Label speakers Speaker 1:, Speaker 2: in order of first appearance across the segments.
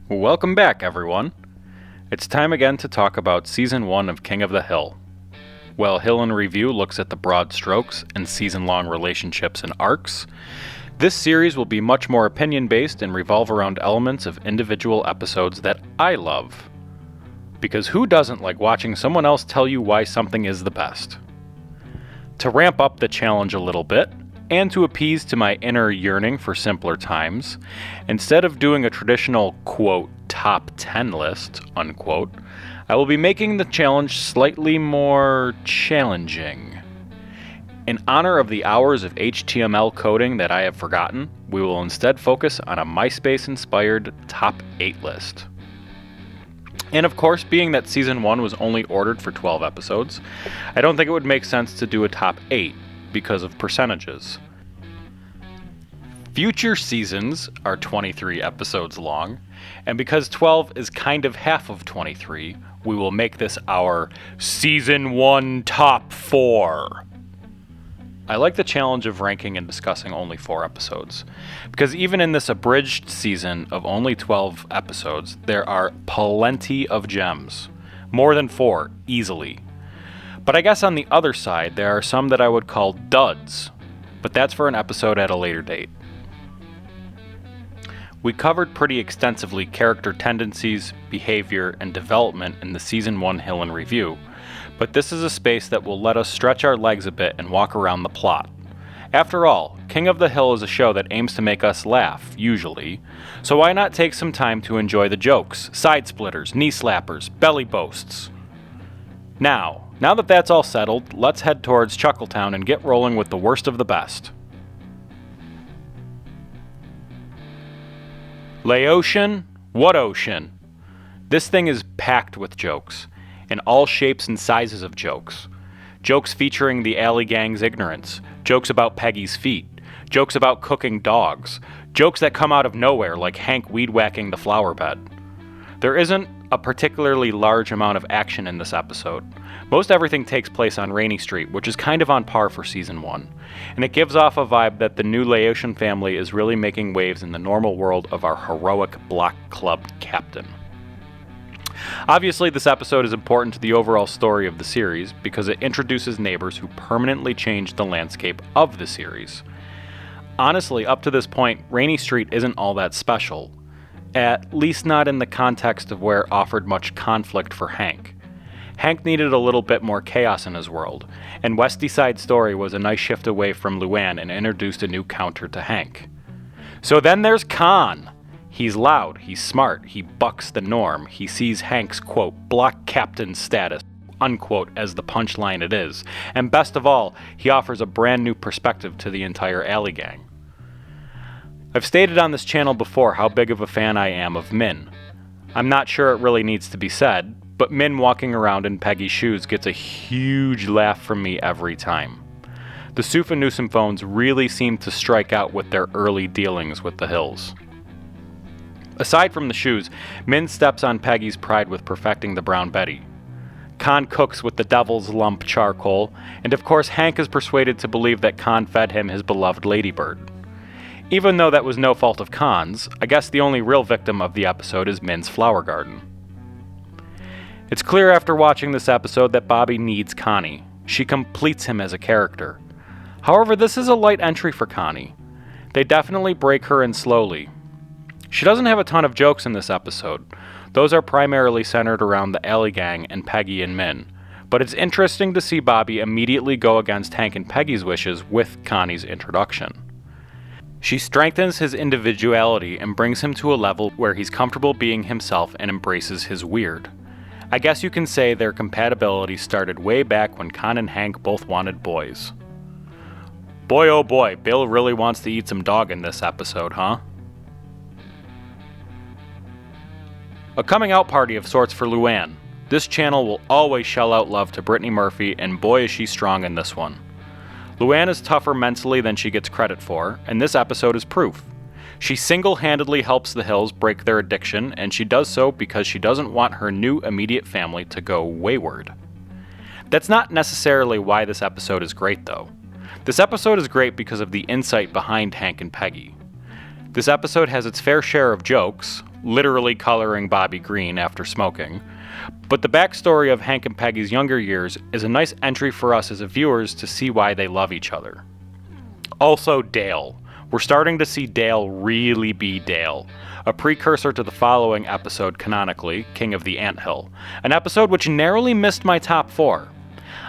Speaker 1: Welcome back, everyone. It's time again to talk about Season 1 of King of the Hill. While Hill in Review looks at the broad strokes and season-long relationships and arcs, this series will be much more opinion-based and revolve around elements of individual episodes that I love. Because who doesn't like watching someone else tell you why something is the best? To ramp up the challenge a little bit, and to appease to my inner yearning for simpler times, instead of doing a traditional, quote, top 10 list, unquote, I will be making the challenge slightly more challenging. In honor of the hours of HTML coding that I have forgotten, we will instead focus on a MySpace-inspired top 8 list. And of course, being that Season 1 was only ordered for 12 episodes, I don't think it would make sense to do a top 8 because of percentages. Future seasons are 23 episodes long, and because 12 is kind of half of 23, we will make this our Season 1 Top 4. I like the challenge of ranking and discussing only 4 episodes, because even in this abridged season of only 12 episodes, there are plenty of gems. More than 4, easily. But I guess on the other side, there are some that I would call duds, but that's for an episode at a later date. We covered pretty extensively character tendencies, behavior, and development in the Season 1 Hill in Review, but this is a space that will let us stretch our legs a bit and walk around the plot. After all, King of the Hill is a show that aims to make us laugh, usually, so why not take some time to enjoy the jokes, side splitters, knee slappers, belly boasts? Now that that's all settled, let's head towards Chuckletown and get rolling with the worst of the best. Laotian? What ocean? This thing is packed with jokes, in all shapes and sizes of jokes. Jokes featuring the alley gang's ignorance, jokes about Peggy's feet, jokes about cooking dogs, jokes that come out of nowhere like Hank weed-whacking the flower bed. There isn't a particularly large amount of action in this episode. Most everything takes place on Rainy Street, which is kind of on par for Season 1, and it gives off a vibe that the new Laotian family is really making waves in the normal world of our heroic block club captain. Obviously, this episode is important to the overall story of the series because it introduces neighbors who permanently change the landscape of the series. Honestly, up to this point, Rainy Street isn't all that special, at least not in the context of where it offered much conflict for Hank. Hank needed a little bit more chaos in his world, and West Side Story was a nice shift away from Luann and introduced a new counter to Hank. So then there's Con. He's loud, he's smart, he bucks the norm, he sees Hank's, quote, block captain status, unquote, as the punchline it is, and best of all, he offers a brand new perspective to the entire alley gang. I've stated on this channel before how big of a fan I am of Min. I'm not sure it really needs to be said, but Min walking around in Peggy's shoes gets a huge laugh from me every time. The Soofa Newsome phones really seem to strike out with their early dealings with the Hills. Aside from the shoes, Min steps on Peggy's pride with perfecting the Brown Betty. Con cooks with the devil's lump charcoal, and of course Hank is persuaded to believe that Con fed him his beloved ladybird. Even though that was no fault of Con's, I guess the only real victim of the episode is Min's flower garden. It's clear after watching this episode that Bobby needs Connie. She completes him as a character. However, this is a light entry for Connie. They definitely break her in slowly. She doesn't have a ton of jokes in this episode. Those are primarily centered around the alley gang and Peggy and Min. But it's interesting to see Bobby immediately go against Hank and Peggy's wishes with Connie's introduction. She strengthens his individuality and brings him to a level where he's comfortable being himself and embraces his weird. I guess you can say their compatibility started way back when Con and Hank both wanted boys. Boy oh boy, Bill really wants to eat some dog in this episode, huh? A coming out party of sorts for Luann. This channel will always shell out love to Brittany Murphy, and boy is she strong in this one. Luann is tougher mentally than she gets credit for, and this episode is proof. She single-handedly helps the Hills break their addiction, and she does so because she doesn't want her new immediate family to go wayward. That's not necessarily why this episode is great, though. This episode is great because of the insight behind Hank and Peggy. This episode has its fair share of jokes, literally coloring Bobby green after smoking. But the backstory of Hank and Peggy's younger years is a nice entry for us as viewers to see why they love each other. Also, Dale. We're starting to see Dale really be Dale, a precursor to the following episode canonically, King of the Anthill, an episode which narrowly missed my top 4.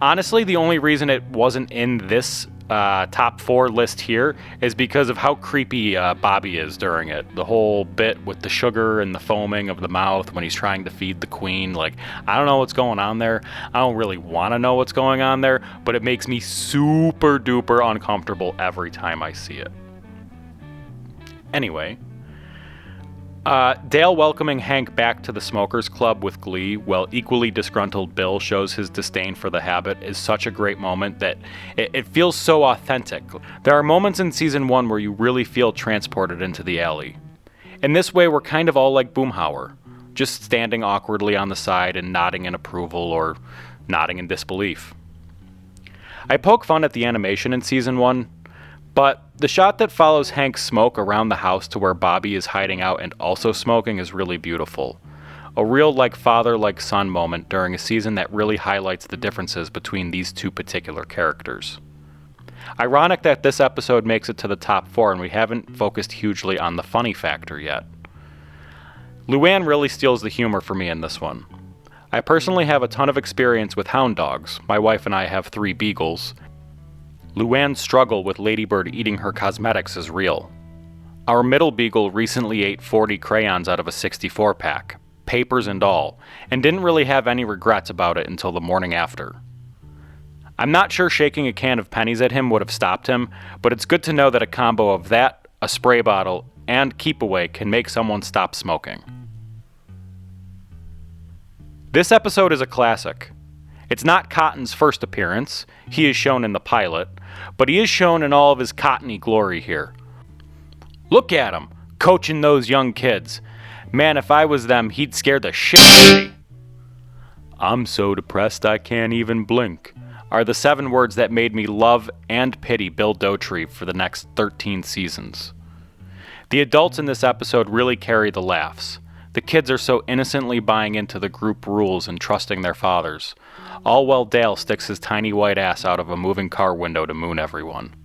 Speaker 1: Honestly, the only reason it wasn't in this top 4 list here is because of how creepy Bobby is during it. The whole bit with the sugar and the foaming of the mouth when he's trying to feed the queen. Like, I don't know what's going on there. I don't really want to know what's going on there, but it makes me super duper uncomfortable every time I see it. Anyway, Dale welcoming Hank back to the Smokers Club with glee, while equally disgruntled Bill shows his disdain for the habit, is such a great moment that it feels so authentic. There are moments in Season 1 where you really feel transported into the alley. In this way, we're kind of all like Boomhauer, just standing awkwardly on the side and nodding in approval or nodding in disbelief. I poke fun at the animation in Season 1, but the shot that follows Hank's smoke around the house to where Bobby is hiding out and also smoking is really beautiful. A real father-like-son moment during a season that really highlights the differences between these two particular characters. Ironic that this episode makes it to the top 4 and we haven't focused hugely on the funny factor yet. Luann really steals the humor for me in this one. I personally have a ton of experience with hound dogs. My wife and I have 3 beagles. Luann's struggle with Ladybird eating her cosmetics is real. Our middle beagle recently ate 40 crayons out of a 64 pack, papers and all, and didn't really have any regrets about it until the morning after. I'm not sure shaking a can of pennies at him would have stopped him, but it's good to know that a combo of that, a spray bottle, and keep away can make someone stop smoking. This episode is a classic. It's not Cotton's first appearance, he is shown in the pilot, but he is shown in all of his cottony glory here. Look at him, coaching those young kids. Man, if I was them, he'd scare the shit out of me. I'm so depressed I can't even blink, are the 7 words that made me love and pity Bill Dotree for the next 13 seasons. The adults in this episode really carry the laughs. The kids are so innocently buying into the group rules and trusting their fathers, all while Dale sticks his tiny white ass out of a moving car window to moon everyone.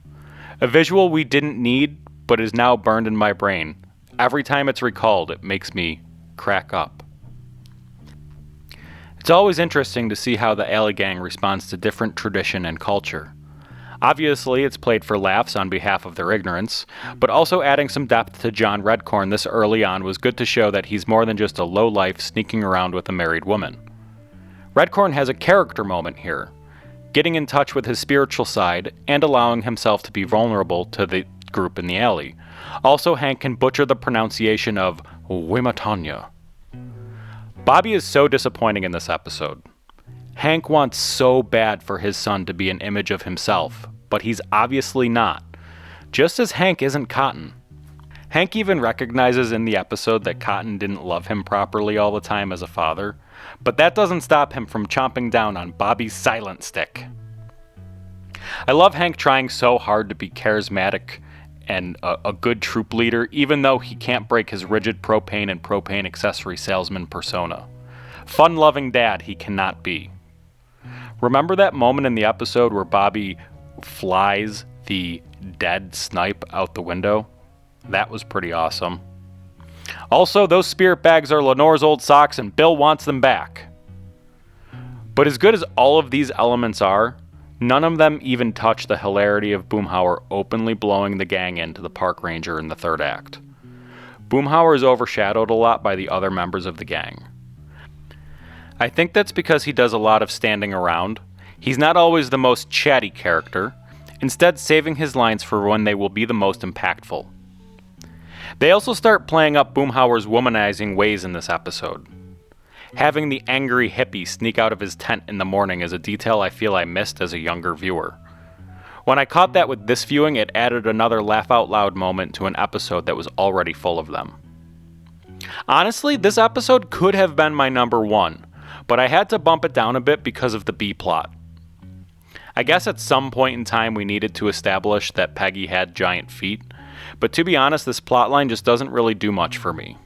Speaker 1: A visual we didn't need, but is now burned in my brain. Every time it's recalled, it makes me crack up. It's always interesting to see how the Alley Gang responds to different tradition and culture. Obviously, it's played for laughs on behalf of their ignorance, but also adding some depth to John Redcorn this early on was good to show that he's more than just a lowlife sneaking around with a married woman. Redcorn has a character moment here, getting in touch with his spiritual side and allowing himself to be vulnerable to the group in the alley. Also, Hank can butcher the pronunciation of Wimatanya. Bobby is so disappointing in this episode. Hank wants so bad for his son to be an image of himself, but he's obviously not. Just as Hank isn't Cotton. Hank even recognizes in the episode that Cotton didn't love him properly all the time as a father, but that doesn't stop him from chomping down on Bobby's silent stick. I love Hank trying so hard to be charismatic and a good troop leader, even though he can't break his rigid propane and propane accessory salesman persona. Fun-loving dad he cannot be. Remember that moment in the episode where Bobby flies the dead snipe out the window? That was pretty awesome. Also, those spirit bags are Lenore's old socks and Bill wants them back. But as good as all of these elements are, none of them even touch the hilarity of Boomhauer openly blowing the gang into the park ranger in the 3rd act. Boomhauer is overshadowed a lot by the other members of the gang. I think that's because he does a lot of standing around. He's not always the most chatty character, instead saving his lines for when they will be the most impactful. They also start playing up Boomhauer's womanizing ways in this episode. Having the angry hippie sneak out of his tent in the morning is a detail I feel I missed as a younger viewer. When I caught that with this viewing, it added another laugh-out-loud moment to an episode that was already full of them. Honestly, this episode could have been my number 1, but I had to bump it down a bit because of the B-plot. I guess at some point in time we needed to establish that Peggy had giant feet, but to be honest, this plotline just doesn't really do much for me.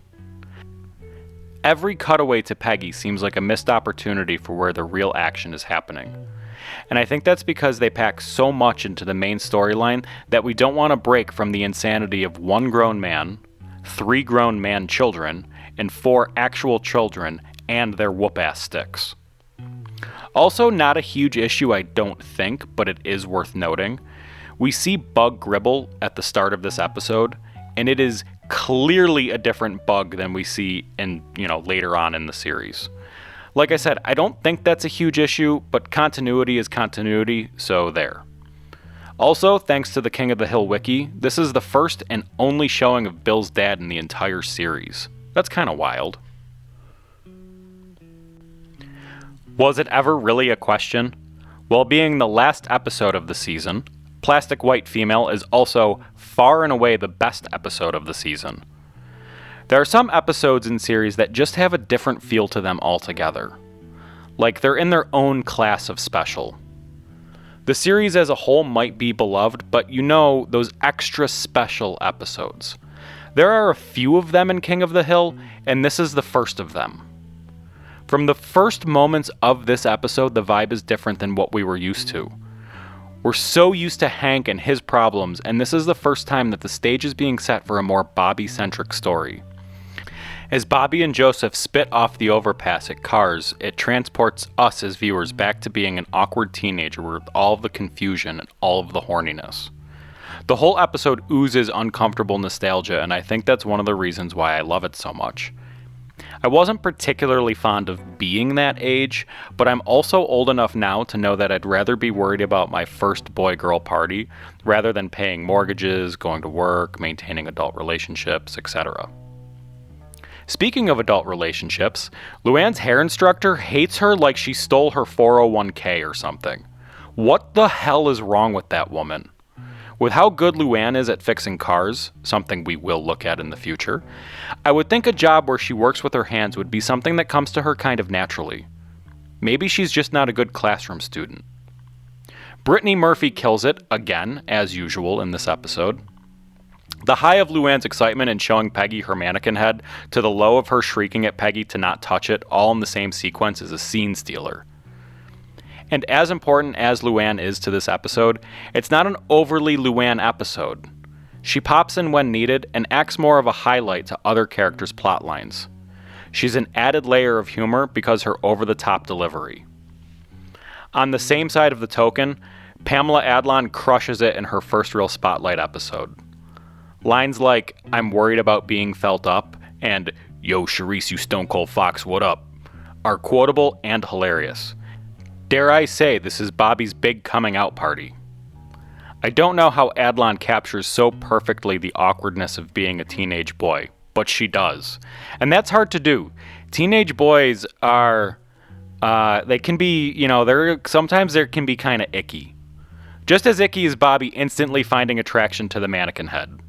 Speaker 1: every cutaway to Peggy seems like a missed opportunity for where the real action is happening. And I think that's because they pack so much into the main storyline that we don't want to break from the insanity of 1 grown man, 3 grown man children, and 4 actual children and their whoop-ass sticks. Also, not a huge issue I don't think, but it is worth noting. We see Bug Gribble at the start of this episode, and it is clearly a different Bug than we see in, later on in the series. Like I said, I don't think that's a huge issue, but continuity is continuity, so there. Also, thanks to the King of the Hill wiki, this is the first and only showing of Bill's dad in the entire series. That's kind of wild. Was it ever really a question? Well, being the last episode of the season, Plastic White Female is also far and away the best episode of the season. There are some episodes in series that just have a different feel to them altogether. Like they're in their own class of special. The series as a whole might be beloved, but those extra special episodes. There are a few of them in King of the Hill, and this is the first of them. From the first moments of this episode, the vibe is different than what we were used to. We're so used to Hank and his problems, and this is the first time that the stage is being set for a more Bobby-centric story. As Bobby and Joseph spit off the overpass at Cars, it transports us as viewers back to being an awkward teenager with all of the confusion and all of the horniness. The whole episode oozes uncomfortable nostalgia, and I think that's one of the reasons why I love it so much. I wasn't particularly fond of being that age, but I'm also old enough now to know that I'd rather be worried about my first boy-girl party rather than paying mortgages, going to work, maintaining adult relationships, etc. Speaking of adult relationships, Luann's hair instructor hates her like she stole her 401k or something. What the hell is wrong with that woman? With how good Luann is at fixing cars, something we will look at in the future, I would think a job where she works with her hands would be something that comes to her kind of naturally. Maybe she's just not a good classroom student. Brittany Murphy kills it, again, as usual in this episode. The high of Luann's excitement in showing Peggy her mannequin head to the low of her shrieking at Peggy to not touch it, all in the same sequence, is a scene stealer. And as important as Luann is to this episode, it's not an overly Luann episode. She pops in when needed and acts more of a highlight to other characters' plot lines. She's an added layer of humor because her over-the-top delivery. On the same side of the token, Pamela Adlon crushes it in her first real spotlight episode. Lines like, "I'm worried about being felt up," and "Yo, Charisse, you stone cold fox, what up?" are quotable and hilarious. Dare I say, this is Bobby's big coming out party. I don't know how Adlon captures so perfectly the awkwardness of being a teenage boy, but she does. And that's hard to do. Teenage boys are, they can be, sometimes they can be kind of icky. Just as icky as Bobby instantly finding attraction to the mannequin head.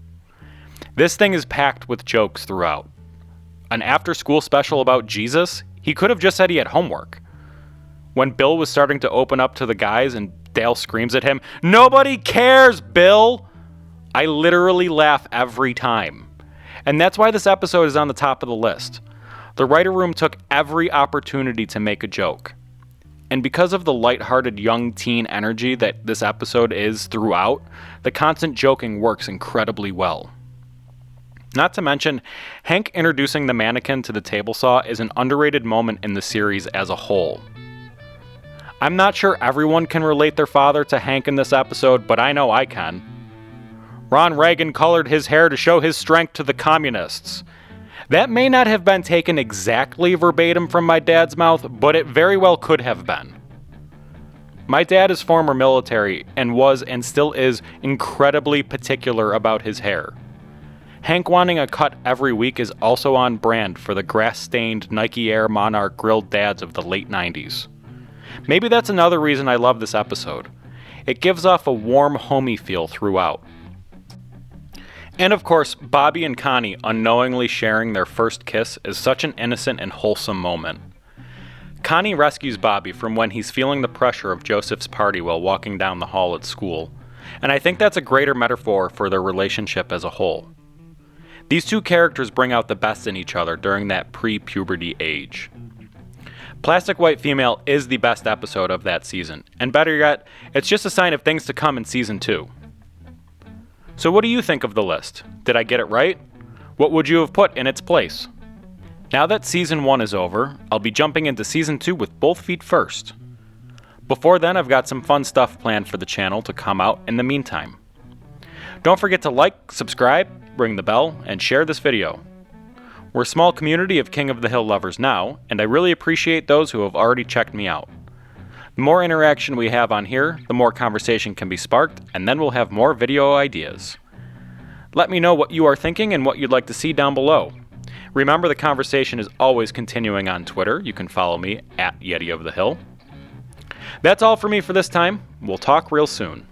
Speaker 1: This thing is packed with jokes throughout. An after-school special about Jesus? He could have just said he had homework. When Bill was starting to open up to the guys and Dale screams at him, "Nobody cares, Bill!" I literally laugh every time. And that's why this episode is on the top of the list. The writer room took every opportunity to make a joke. And because of the lighthearted young teen energy that this episode is throughout, the constant joking works incredibly well. Not to mention, Hank introducing the mannequin to the table saw is an underrated moment in the series as a whole. I'm not sure everyone can relate their father to Hank in this episode, but I know I can. Ron Reagan colored his hair to show his strength to the communists. That may not have been taken exactly verbatim from my dad's mouth, but it very well could have been. My dad is former military and was and still is incredibly particular about his hair. Hank wanting a cut every week is also on brand for the grass-stained Nike Air Monarch grilled dads of the late 90s. Maybe that's another reason I love this episode. It gives off a warm, homey feel throughout. And of course, Bobby and Connie unknowingly sharing their first kiss is such an innocent and wholesome moment. Connie rescues Bobby from when he's feeling the pressure of Joseph's party while walking down the hall at school, and I think that's a greater metaphor for their relationship as a whole. These two characters bring out the best in each other during that pre-puberty age. Plastic White Female is the best episode of that season, and better yet, it's just a sign of things to come in Season 2. So what do you think of the list? Did I get it right? What would you have put in its place? Now that Season 1 is over, I'll be jumping into Season 2 with both feet first. Before then, I've got some fun stuff planned for the channel to come out in the meantime. Don't forget to like, subscribe, ring the bell, and share this video. We're a small community of King of the Hill lovers now, and I really appreciate those who have already checked me out. The more interaction we have on here, the more conversation can be sparked, and then we'll have more video ideas. Let me know what you are thinking and what you'd like to see down below. Remember, the conversation is always continuing on Twitter. You can follow me at Yeti of the Hill. That's all for me for this time. We'll talk real soon.